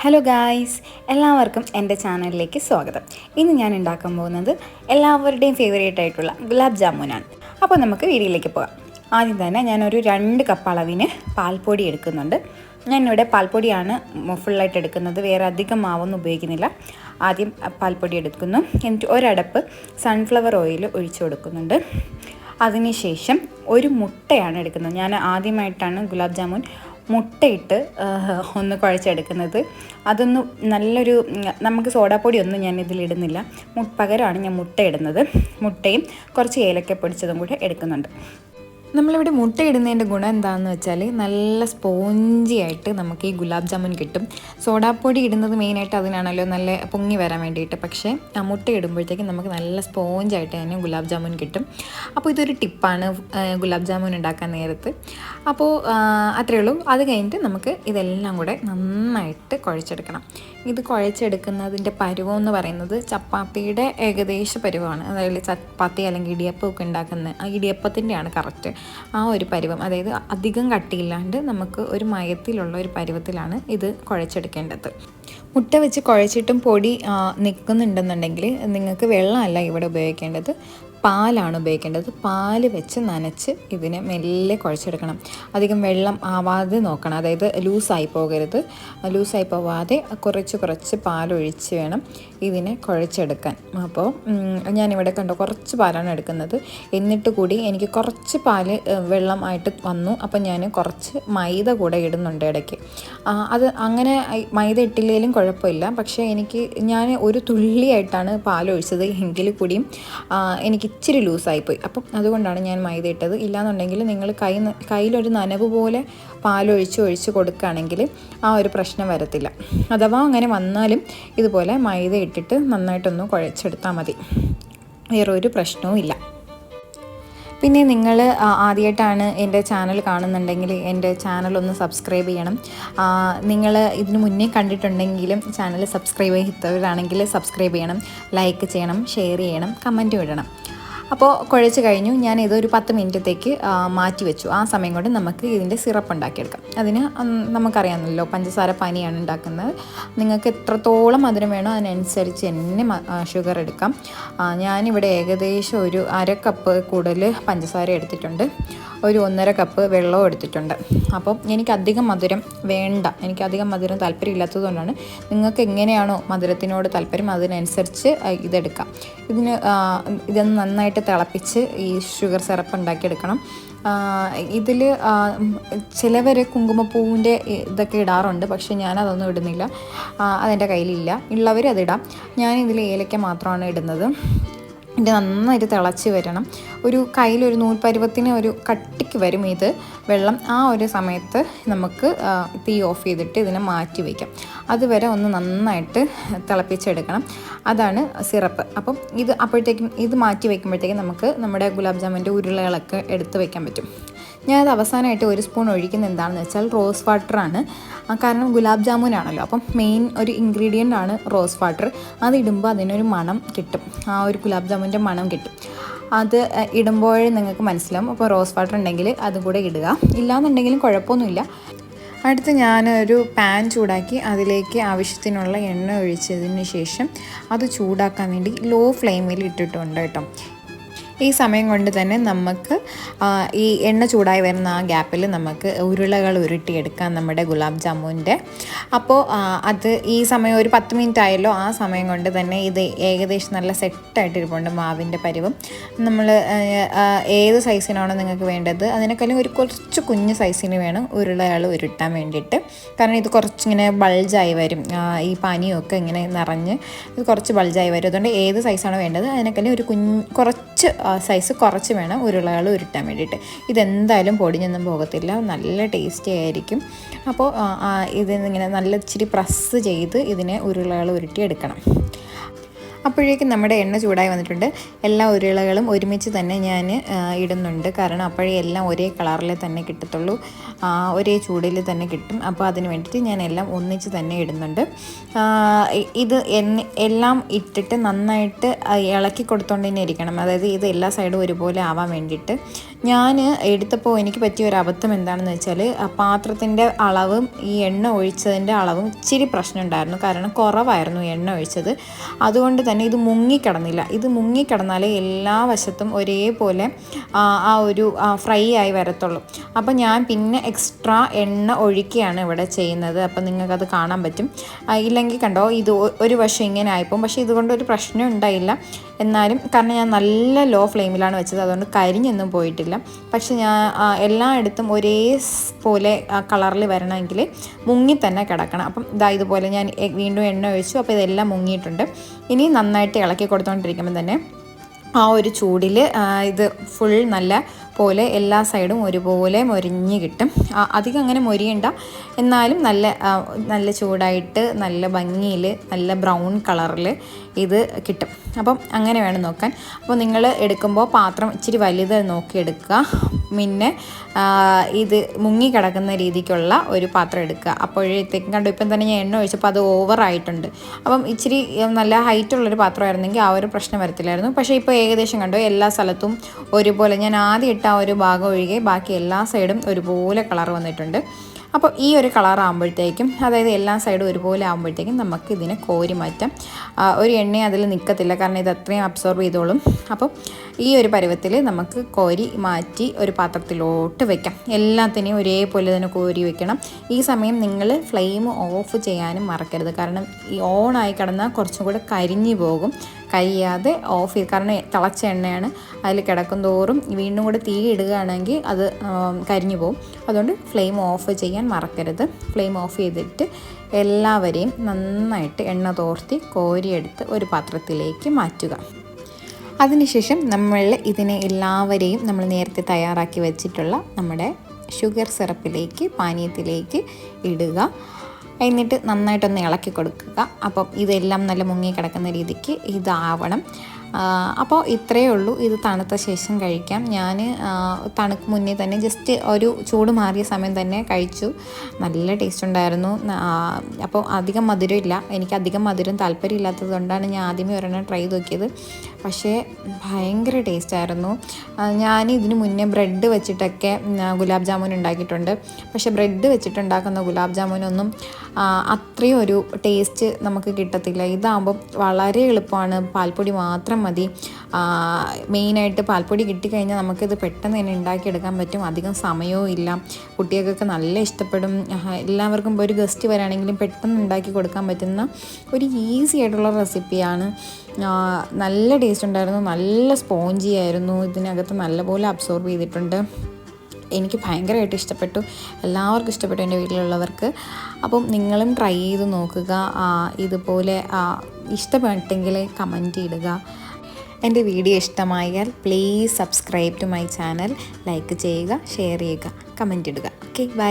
Hello guys, എല്ലാവർക്കും എൻ്റെ ചാനലിലേക്ക് സ്വാഗതം. ഇന്ന് ഞാൻ ഉണ്ടാക്കാൻ പോകുന്നത് എല്ലാവരുടെയും ഫേവറേറ്റ് ആയിട്ടുള്ള ഗുലാബ് ജാമുനാണ്. അപ്പോൾ നമുക്ക് വീഡിയോയിലേക്ക് പോകാം. ആദ്യം തന്നെ ഞാനൊരു 2 കപ്പ് അളവിന് പാൽപ്പൊടി എടുക്കുന്നുണ്ട്. ഞാനിവിടെ പാൽപ്പൊടിയാണ് ഫുള്ളായിട്ട് എടുക്കുന്നത്, വേറെ അധികം മാവൊന്നും ഉപയോഗിക്കുന്നില്ല. ആദ്യം പാൽപ്പൊടി എടുക്കുന്നു, എന്നിട്ട് ഒരടപ്പ് സൺഫ്ലവർ ഓയിൽ ഒഴിച്ചു കൊടുക്കുന്നുണ്ട്. അതിനുശേഷം ഒരു മുട്ടയാണ് എടുക്കുന്നത്. ഞാൻ ആദ്യമായിട്ടാണ് ഗുലാബ് ജാമുൻ മുട്ടയിട്ട് ഒന്ന് കുഴച്ചെടുക്കുന്നത്. അതൊന്ന് നല്ലൊരു നമുക്ക് സോഡാപ്പൊടി ഒന്നും ഞാൻ ഇതിലിടുന്നില്ല, പകരമാണ് ഞാൻ മുട്ട ഇടുന്നത്. മുട്ടയും കുറച്ച് ഏലക്ക പൊടിച്ചതും കൂടെ എടുക്കുന്നുണ്ട്. നമ്മളിവിടെ മുട്ട ഇടുന്നതിൻ്റെ ഗുണം എന്താണെന്ന് വെച്ചാൽ നല്ല സ്പോഞ്ചി ആയിട്ട് നമുക്ക് ഈ ഗുലാബ് ജാമുൻ കിട്ടും. സോഡാപ്പൊടി ഇടുന്നത് മെയിനായിട്ട് അതിനാണല്ലോ, നല്ല പൊങ്ങി വരാൻ വേണ്ടിയിട്ട്. പക്ഷേ ആ മുട്ട ഇടുമ്പോഴത്തേക്കും നമുക്ക് നല്ല സ്പോഞ്ചായിട്ട് തന്നെ ഗുലാബ് ജാമുൻ കിട്ടും. അപ്പോൾ ഇതൊരു ടിപ്പാണ് ഗുലാബ് ജാമുൻ ഉണ്ടാക്കാൻ നേരത്ത്. അപ്പോൾ അത്രയേ ഉള്ളൂ. അത് കഴിഞ്ഞിട്ട് നമുക്ക് ഇതെല്ലാം കൂടെ നന്നായിട്ട് കുഴച്ചെടുക്കണം. ഇത് കുഴച്ചെടുക്കുന്നതിൻ്റെ പരുവം എന്ന് പറയുന്നത് ചപ്പാത്തിയുടെ ഏകദേശ പരുവമാണ്. അതായത് ചപ്പാത്തി അല്ലെങ്കിൽ ഇടിയപ്പമൊക്കെ ഉണ്ടാക്കുന്ന ആ ഇടിയപ്പത്തിൻ്റെയാണ് കറക്റ്റ് ആ ഒരു പരുവം. അതായത് അധികം കട്ടിയില്ലാണ്ട് നമുക്ക് ഒരു മയത്തിലുള്ള ഒരു പരുവത്തിലാണ് ഇത് കുഴച്ചെടുക്കേണ്ടത്. മുട്ട വെച്ച് കുഴച്ചിട്ടും പൊടി നിൽക്കുന്നുണ്ടെന്നുണ്ടെങ്കിൽ നിങ്ങൾക്ക് വെള്ളമല്ല ഇവിടെ ഉപയോഗിക്കേണ്ടത്, പാലാണ് ഉപയോഗിക്കേണ്ടത്. പാല് വെച്ച് നനച്ച് ഇതിനെ മെല്ലെ കുഴച്ചെടുക്കണം. അധികം വെള്ളം ആവാതെ നോക്കണം, അതായത് ലൂസായി പോകരുത്. ലൂസായി പോവാതെ കുറച്ച് പാലൊഴിച്ച് വേണം ഇതിനെ കുഴച്ചെടുക്കാൻ. അപ്പോൾ ഞാനിവിടെ കണ്ടോ കുറച്ച് പാലാണ് എടുക്കുന്നത്. എന്നിട്ട് കൂടി എനിക്ക് കുറച്ച് പാല് വെള്ളമായിട്ട് വന്നു. അപ്പോൾ ഞാൻ കുറച്ച് മൈദ കൂടെ ഇടുന്നുണ്ട് ഇടയ്ക്ക്. അത് അങ്ങനെ മൈദ ഇട്ടില്ലെങ്കിലും കുഴപ്പമില്ല. പക്ഷേ ഞാൻ ഒരു തുള്ളിയായിട്ടാണ് പാലൊഴിച്ചത്, എങ്കിൽ കൂടിയും എനിക്ക് ഇച്ചിരി ലൂസായിപ്പോയി. അപ്പം അതുകൊണ്ടാണ് ഞാൻ മൈദ ഇട്ടത്. ഇല്ലാന്നുണ്ടെങ്കിൽ നിങ്ങൾ കയ്യിലൊരു നനവ് പോലെ പാലൊഴിച്ച് കൊടുക്കുകയാണെങ്കിൽ ആ ഒരു പ്രശ്നം വരത്തില്ല. അഥവാ അങ്ങനെ വന്നാലും ഇതുപോലെ മൈദ ഇട്ടിട്ട് നന്നായിട്ടൊന്ന് കുഴച്ചെടുത്താൽ മതി, വേറൊരു പ്രശ്നവും ഇല്ല. പിന്നെ നിങ്ങൾ ആദ്യമായിട്ടാണ് എൻ്റെ ചാനൽ കാണുന്നുണ്ടെങ്കിൽ എൻ്റെ ചാനലൊന്ന് സബ്സ്ക്രൈബ് ചെയ്യണം. നിങ്ങൾ ഇതിനു മുന്നേ കണ്ടിട്ടുണ്ടെങ്കിലും ചാനൽ സബ്സ്ക്രൈബ് ചെയ്തവരാണെങ്കിൽ സബ്സ്ക്രൈബ് ചെയ്യണം, ലൈക്ക് ചെയ്യണം, ഷെയർ ചെയ്യണം, കമൻറ്റ് ഇടണം. അപ്പോൾ കുഴച്ച് കഴിഞ്ഞു. ഞാൻ ഇതൊരു 10 മിനിറ്റത്തേക്ക് മാറ്റി വെച്ചു. ആ സമയം കൊണ്ട് നമുക്ക് ഇതിൻ്റെ സിറപ്പ് ഉണ്ടാക്കിയെടുക്കാം. അതിന് നമുക്കറിയാമല്ലോ, പഞ്ചസാര പാനിയാണ് ഉണ്ടാക്കുന്നത്. നിങ്ങൾക്ക് എത്രത്തോളം മധുരം വേണോ അതിനനുസരിച്ച് തന്നെ ഷുഗർ എടുക്കാം. ഞാനിവിടെ ഏകദേശം ഒരു 1/2 കപ്പ് കൂടുതൽ പഞ്ചസാര എടുത്തിട്ടുണ്ട്, ഒരു 1.5 കപ്പ് വെള്ളവും എടുത്തിട്ടുണ്ട്. അപ്പം എനിക്കധികം മധുരം വേണ്ട, എനിക്കധികം മധുരം താല്പര്യമില്ലാത്തതുകൊണ്ടാണ്. നിങ്ങൾക്ക് എങ്ങനെയാണോ മധുരത്തിനോട് താല്പര്യം അതിനനുസരിച്ച് ഇതെടുക്കാം. ഇതൊന്ന് നന്നായിട്ട് തിളപ്പിച്ച് ഈ ഷുഗർ സിറപ്പ് ഉണ്ടാക്കിയെടുക്കണം. ഇതിൽ ചിലവർ കുങ്കുമപ്പൂവിൻ്റെ ഇതൊക്കെ ഇടാറുണ്ട്, പക്ഷേ ഞാനതൊന്നും ഇടുന്നില്ല, അതെൻ്റെ കയ്യിലില്ല. ഉള്ളവർ അതിടാം. ഞാനിതിൽ ഏലക്ക മാത്രമാണ് ഇടുന്നത്. ഇത് നന്നായിട്ട് തിളച്ച് വരണം. ഒരു കയ്യിലൊരു നൂൽപ്പരുവത്തിന് ഒരു കട്ടിക്ക് വരും ഇത് വെള്ളം. ആ ഒരു സമയത്ത് നമുക്ക് തീ ഓഫ് ചെയ്തിട്ട് ഇതിനെ മാറ്റി വയ്ക്കാം. അതുവരെ ഒന്ന് നന്നായിട്ട് തിളപ്പിച്ചെടുക്കണം. അതാണ് സിറപ്പ്. അപ്പം അപ്പോഴത്തേക്കും ഇത് മാറ്റി വയ്ക്കുമ്പോഴത്തേക്കും നമുക്ക് നമ്മുടെ ഗുലാബ് ജാമുൻ്റെ ഉരുളകളൊക്കെ എടുത്ത് വയ്ക്കാൻ പറ്റും. ഞാനത് അവസാനമായിട്ട് 1 സ്പൂൺ ഒഴിക്കുന്നത് എന്താണെന്ന് വെച്ചാൽ റോസ് വാട്ടറാണ്. കാരണം ഗുലാബ് ജാമുനാണല്ലോ, അപ്പം മെയിൻ ഒരു ഇൻഗ്രീഡിയൻ്റ് ആണ് റോസ് വാട്ടർ. അതിടുമ്പോൾ അതിനൊരു മണം കിട്ടും, ആ ഒരു ഗുലാബ് ജാമുൻ്റെ മണം കിട്ടും. അത് ഇടുമ്പോൾ നിങ്ങൾക്ക് മനസ്സിലാവും. അപ്പോൾ റോസ് വാട്ടർ ഉണ്ടെങ്കിൽ അതും കൂടെ ഇടുക, ഇല്ലാന്നുണ്ടെങ്കിലും കുഴപ്പമൊന്നുമില്ല. അടുത്ത് ഞാനൊരു പാൻ ചൂടാക്കി അതിലേക്ക് ആവശ്യത്തിനുള്ള എണ്ണ ഒഴിച്ചതിന് ശേഷം അത് ചൂടാക്കാൻ വേണ്ടി ലോ ഫ്ലെയിമിൽ ഇട്ടിട്ടുണ്ട് കേട്ടോ. ഈ സമയം കൊണ്ട് തന്നെ നമുക്ക് ഈ എണ്ണ ചൂടായി വരുന്ന ആ ഗ്യാപ്പിൽ നമുക്ക് ഉരുളകൾ ഉരുട്ടിയെടുക്കാം നമ്മുടെ ഗുലാബ് ജാമുൻ്റെ. അപ്പോൾ അത് ഈ സമയം ഒരു 10 മിനിറ്റ് ആയല്ലോ. ആ സമയം കൊണ്ട് തന്നെ ഇത് ഏകദേശം നല്ല സെറ്റായിട്ടിരിപ്പുണ്ട് മാവിൻ്റെ പരുവം. നമ്മൾ ഏത് സൈസിനാണോ നിങ്ങൾക്ക് വേണ്ടത് അതിനേക്കാളും കുറച്ച് കുഞ്ഞ് സൈസിന് വേണം ഉരുളകൾ ഉരുട്ടാൻ വേണ്ടിയിട്ട്. കാരണം ഇത് കുറച്ചിങ്ങനെ ബൾജായി വരും, ഈ പനിയൊക്കെ ഇങ്ങനെ നിറഞ്ഞ് ഇത് കുറച്ച് ബൾജായി വരും. അതുകൊണ്ട് ഏത് സൈസാണോ വേണ്ടത് അതിനേക്കാളും ഒരു കുറച്ച് സൈസ് കുറച്ച് വേണം ഉരുളകൾ ഉരുട്ടാൻ വേണ്ടിയിട്ട്. ഇതെന്തായാലും പൊടിഞ്ഞൊന്നും പോകത്തില്ല, നല്ല ടേസ്റ്റി ആയിരിക്കും. അപ്പോൾ ഇതിങ്ങനെ നല്ല ഇച്ചിരി പ്രസ് ചെയ്ത് ഇതിനെ ഉരുളകൾ ഉരുട്ടി എടുക്കണം. അപ്പോഴേക്കും നമ്മുടെ എണ്ണ ചൂടായി വന്നിട്ടുണ്ട്. എല്ലാ ഉരുളകളും ഒരുമിച്ച് തന്നെ ഞാൻ ഇടുന്നുണ്ട്, കാരണം അപ്പോഴേ എല്ലാം ഒരേ കളറിൽ തന്നെ കിട്ടത്തുള്ളൂ, ഒരേ ചൂടിൽ തന്നെ കിട്ടും. അപ്പോൾ അതിന് വേണ്ടിയിട്ട് ഞാൻ എല്ലാം ഒന്നിച്ച് തന്നെ ഇടുന്നുണ്ട്. ഇത് എല്ലാം ഇട്ടിട്ട് നന്നായിട്ട് ഇളക്കി കൊടുത്തുകൊണ്ട് തന്നെ ഇരിക്കണം. അതായത് ഇത് എല്ലാ സൈഡും ഒരുപോലെ ആവാൻ വേണ്ടിയിട്ട് ഞാൻ എടുത്തപ്പോൾ എനിക്ക് പറ്റിയ ഒരു അബദ്ധം എന്താണെന്ന് വെച്ചാൽ പാത്രത്തിൻ്റെ അളവും ഈ എണ്ണ ഒഴിച്ചതിൻ്റെ അളവും ഇച്ചിരി പ്രശ്നമുണ്ടായിരുന്നു. കാരണം കുറവായിരുന്നു എണ്ണ ഒഴിച്ചത്. അതുകൊണ്ട് തന്നെ ഇത് മുങ്ങിക്കിടന്നില്ല. ഇത് മുങ്ങിക്കിടന്നാലേ എല്ലാ വശത്തും ഒരേപോലെ ആ ഒരു ഫ്രൈ ആയി വരത്തുള്ളൂ. അപ്പോൾ ഞാൻ പിന്നെ എക്സ്ട്രാ എണ്ണ ഒഴിക്കുകയാണ് ഇവിടെ ചെയ്യുന്നത്. അപ്പോൾ നിങ്ങൾക്കത് കാണാൻ പറ്റും. ഇല്ലെങ്കിൽ കണ്ടോ, ഇത് ഒരു വശം ഇങ്ങനെ ആയിപ്പോൾ. പക്ഷേ ഇതുകൊണ്ടൊരു പ്രശ്നം ഉണ്ടായില്ല. എന്നാലും കാരണം ഞാൻ നല്ല ലോ ഫ്ലെയിമിലാണ് വെച്ചത്, അതുകൊണ്ട് കരിഞ്ഞൊന്നും പോയിട്ടില്ല. പക്ഷെ ഞാൻ എല്ലായിടത്തും ഒരേ പോലെ കളറിൽ വരണമെങ്കിൽ മുങ്ങി തന്നെ കിടക്കണം. അപ്പം ഇതുപോലെ ഞാൻ വീണ്ടും എണ്ണ ഒഴിച്ചു. അപ്പോൾ ഇതെല്ലാം മുങ്ങിയിട്ടുണ്ട്. ഇനി നന്നായിട്ട് ഇളക്കി കൊടുത്തുകൊണ്ടിരിക്കുമ്പോൾ തന്നെ ആ ഒരു ചൂടിൽ ഇത് ഫുൾ നല്ല പോലെ എല്ലാ സൈഡും ഒരുപോലെ മൊരിഞ്ഞ് കിട്ടും. അധികം അങ്ങനെ മൊരിയണ്ട, എന്നാലും നല്ല ചൂടായിട്ട് നല്ല ഭംഗിയിൽ നല്ല ബ്രൗൺ കളറിൽ ഇത് കിട്ടും. അപ്പം അങ്ങനെ വേണം നോക്കാൻ. അപ്പോൾ നിങ്ങൾ എടുക്കുമ്പോൾ പാത്രം ഇച്ചിരി വലുത് നോക്കി എടുക്കുക. പിന്നെ ഇത് മുങ്ങി കിടക്കുന്ന രീതിക്കുള്ള ഒരു പാത്രം എടുക്കുക. അപ്പോഴത്തേക്കും കണ്ടു, ഇപ്പം തന്നെ ഞാൻ എണ്ണ ഒഴിച്ചപ്പോൾ അത് ഓവറായിട്ടുണ്ട്. അപ്പം ഇച്ചിരി നല്ല ഹൈറ്റുള്ളൊരു പാത്രമായിരുന്നെങ്കിൽ ആ ഒരു പ്രശ്നം വരത്തില്ലായിരുന്നു. പക്ഷേ ഇപ്പോൾ ഏകദേശം കണ്ടു എല്ലാ സ്ഥലത്തും ഒരുപോലെ, ഞാൻ ആദ്യം ഇട്ട ആ ഒരു ഭാഗം ഒഴികെ ബാക്കി എല്ലാ സൈഡും ഒരുപോലെ കളർ വന്നിട്ടുണ്ട്. അപ്പോൾ ഈ ഒരു കളർ ആകുമ്പോഴത്തേക്കും, അതായത് എല്ലാ സൈഡും ഒരുപോലെ ആകുമ്പോഴത്തേക്കും നമുക്ക് ഇതിനെ കോരി മാറ്റാം. ഒരു എണ്ണ അതിൽ നിൽക്കത്തില്ല, കാരണം ഇത് അത്രയും അബ്സോർബ് ചെയ്തോളും. അപ്പോൾ ഈ ഒരു പരുവത്തിൽ നമുക്ക് കോരി മാറ്റി ഒരു പാത്രത്തിലോട്ട് വെക്കാം. എല്ലാത്തിനെയും ഒരേപോലെ തന്നെ കോരി വെക്കണം. ഈ സമയം നിങ്ങൾ ഫ്ലെയിം ഓഫ് ചെയ്യാനും മറക്കരുത്, കാരണം ഈ ഓണായി കിടന്നാൽ കുറച്ചും കൂടെ കരിഞ്ഞു പോകും. കരിയാതെ ഓഫ് ചെയ്ത്, കാരണം തിളച്ച എണ്ണയാണ്, അതിൽ കിടക്കും തോറും വീണ്ടും കൂടെ തീ ഇടുകയാണെങ്കിൽ അത് കരിഞ്ഞു പോകും. അതുകൊണ്ട് ഫ്ലെയിം ഓഫ് ചെയ്യാൻ മറക്കരുത്. ഫ്ലെയിം ഓഫ് ചെയ്തിട്ട് എല്ലാവരെയും നന്നായിട്ട് എണ്ണ തോർത്തി കോരിയെടുത്ത് ഒരു പാത്രത്തിലേക്ക് മാറ്റുക. അതിനുശേഷം നമ്മൾ ഇതിനെ എല്ലാവരെയും നമ്മൾ നേരത്തെ തയ്യാറാക്കി വെച്ചിട്ടുള്ള നമ്മുടെ ഷുഗർ സിറപ്പിലേക്ക്, പാനീയത്തിലേക്ക് ഇടുക. എന്നിട്ട് നന്നായിട്ടൊന്ന് ഇളക്കി കൊടുക്കുക. അപ്പം ഇതെല്ലാം നല്ല മുങ്ങി കിടക്കുന്ന രീതിക്ക് ഇതാവണം. അപ്പോൾ ഇത്രയേ ഉള്ളൂ. ഇത് തണുത്ത ശേഷം കഴിക്കാം. ഞാൻ തണുക്ക് മുന്നേ തന്നെ ജസ്റ്റ് ഒരു ചൂട് മാറിയ സമയം തന്നെ കഴിച്ചു. നല്ല ടേസ്റ്റ് ഉണ്ടായിരുന്നു. അപ്പോൾ അധികം മധുരം ഇല്ല. എനിക്ക് അധികം മധുരം താല്പര്യമില്ലാത്തത് കൊണ്ടാണ് ഞാൻ ആദ്യമേ ഒരെണ്ണം ട്രൈ ചെയ്ത് നോക്കിയത്. പക്ഷേ ഭയങ്കര ടേസ്റ്റായിരുന്നു. ഞാൻ ഇതിന് മുന്നേ ബ്രെഡ് വെച്ചിട്ടൊക്കെ ഗുലാബ് ജാമുൻ ഉണ്ടാക്കിയിട്ടുണ്ട്. പക്ഷേ ബ്രെഡ് വെച്ചിട്ടുണ്ടാക്കുന്ന ഗുലാബ് ജാമുനൊന്നും അത്രയും ഒരു ടേസ്റ്റ് നമുക്ക് കിട്ടത്തില്ല. ഇതാകുമ്പോൾ വളരെ എളുപ്പമാണ്. പാൽപ്പൊടി മാത്രം മതി. മെയിനായിട്ട് പാൽപ്പൊടി കിട്ടിക്കഴിഞ്ഞാൽ നമുക്കിത് പെട്ടെന്ന് തന്നെ ഉണ്ടാക്കിയെടുക്കാൻ പറ്റും. അധികം സമയവും ഇല്ല. കുട്ടികൾക്കൊക്കെ നല്ല ഇഷ്ടപ്പെടും. എല്ലാവർക്കും ഒരു ഗസ്റ്റ് വരാണെങ്കിലും പെട്ടെന്ന് ഉണ്ടാക്കി കൊടുക്കാൻ പറ്റുന്ന ഒരു ഈസി ആയിട്ടുള്ള റെസിപ്പിയാണ്. നല്ല ടേസ്റ്റ് ഉണ്ടായിരുന്നു. നല്ല സ്പോഞ്ചി ആയിരുന്നു. ഇതിനകത്ത് നല്ലപോലെ അബ്സോർബ് ചെയ്തിട്ടുണ്ട്. എനിക്ക് ഭയങ്കരമായിട്ട് ഇഷ്ടപ്പെട്ടു. എല്ലാവർക്കും ഇഷ്ടപ്പെട്ടു, എൻ്റെ വീട്ടിലുള്ളവർക്ക്. അപ്പം നിങ്ങളും ട്രൈ ചെയ്ത് നോക്കുക. ഇതുപോലെ ഇഷ്ടപ്പെട്ടെങ്കിൽ കമൻറ്റ് ഇടുക. എൻ്റെ വീഡിയോ ഇഷ്ടമായാൽ please subscribe to my channel. Like ചെയ്യുക, ഷെയർ ചെയ്യുക, കമൻറ്റ് ഇടുക. Okay, by.